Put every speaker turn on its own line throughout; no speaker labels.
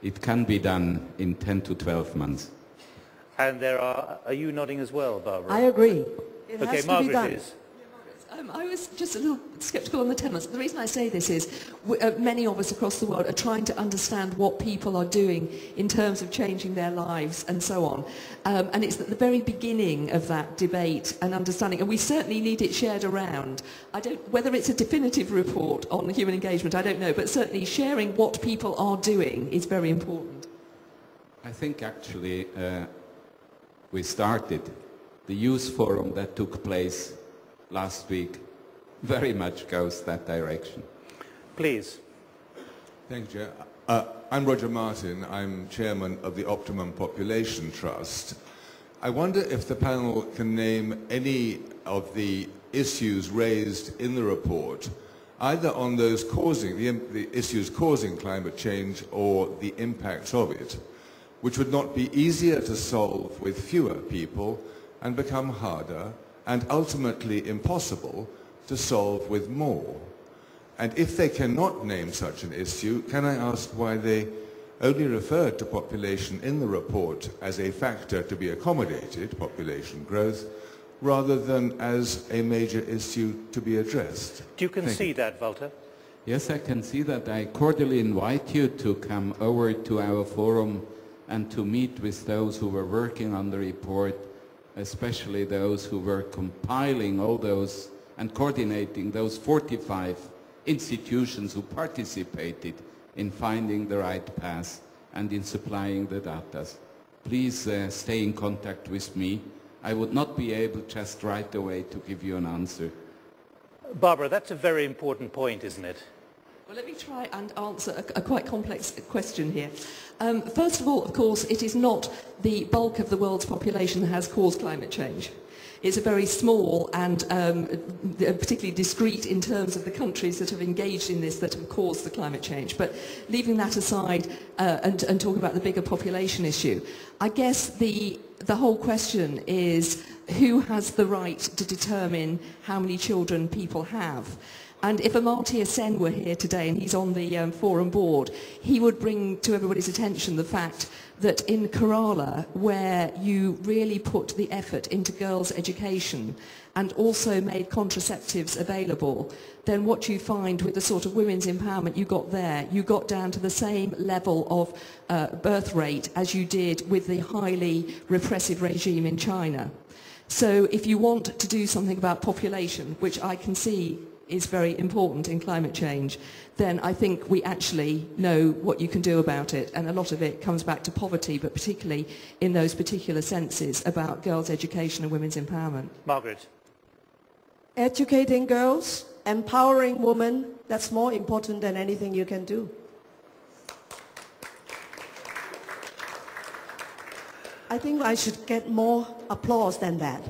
It can be done in 10 to 12 months.
And are you nodding as well, Barbara?
I agree. It
okay,
has to
Margaret
be done.
is.
I was just a little sceptical on the 10 months. The reason I say this is many of us across the world are trying to understand what people are doing in terms of changing their lives and so on. And it's at the very beginning of that debate and understanding, and we certainly need it shared around. Whether it's a definitive report on human engagement, I don't know, but certainly sharing what people are doing is very important.
I think actually we started the youth forum that took place last week very much goes that direction.
Please.
Thank you, Chair. I'm Roger Martin. I'm chairman of the Optimum Population Trust. I wonder if the panel can name any of the issues raised in the report, either on those causing, the issues causing climate change or the impacts of it, which would not be easier to solve with fewer people and become harder and ultimately impossible to solve with more. And if they cannot name such an issue, can I ask why they only referred to population in the report as a factor to be accommodated, population growth, rather than as a major issue to be addressed?
Do you concede that, Walter?
Yes, I can see that. I cordially invite you to come over to our forum and to meet with those who were working on the report, especially those who were compiling all those and coordinating those 45 institutions who participated in finding the right path and in supplying the data. Please stay in contact with me. I would not be able just right away to give you an answer.
Barbara, that's a very important point, isn't it?
Well, let me try and answer a quite complex question here. First of all, of course, it is not the bulk of the world's population that has caused climate change. It's a very small and particularly discrete in terms of the countries that have engaged in this that have caused the climate change. But leaving that aside and talking about the bigger population issue, I guess the whole question is who has the right to determine how many children people have? And if Amartya Sen were here today, and he's on the forum board, he would bring to everybody's attention the fact that in Kerala, where you really put the effort into girls' education and also made contraceptives available, then what you find with the sort of women's empowerment you got there, you got down to the same level of birth rate as you did with the highly repressive regime in China. So if you want to do something about population, which I can see is very important in climate change, then I think we actually know what you can do about it. And a lot of it comes back to poverty, but particularly in those particular senses about girls' education and women's empowerment.
Margaret.
Educating girls, empowering women, that's more important than anything you can do. I think I should get more applause than that.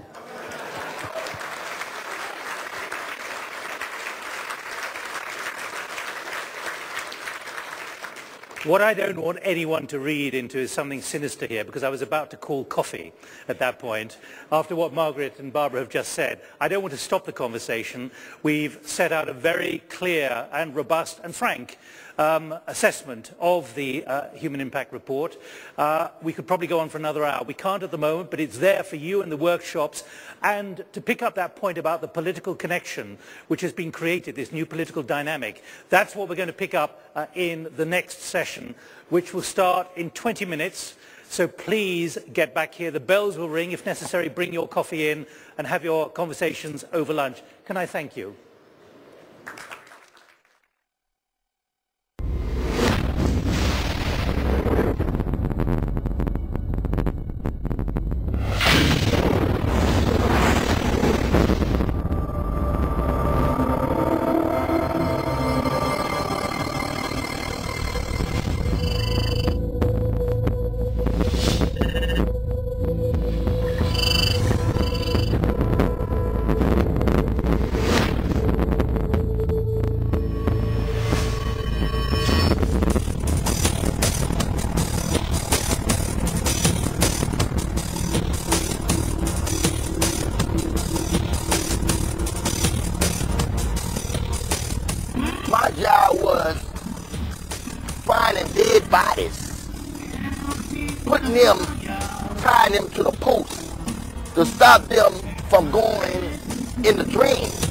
What I don't want anyone to read into is something sinister here, because I was about to call coffee at that point. After what Margaret and Barbara have just said, I don't want to stop the conversation. We've set out a very clear and robust and frank assessment of the Human Impact Report. We could probably go on for another hour. We can't at the moment, but it's there for you in the workshops. And to pick up that point about the political connection which has been created, this new political dynamic, that's what we're going to pick up in the next session, which will start in 20 minutes. So please get back here. The bells will ring. If necessary, bring your coffee in and have your conversations over lunch. Can I thank you?
My job was finding dead bodies putting them, tying them to the post to stop them from going in the dreams.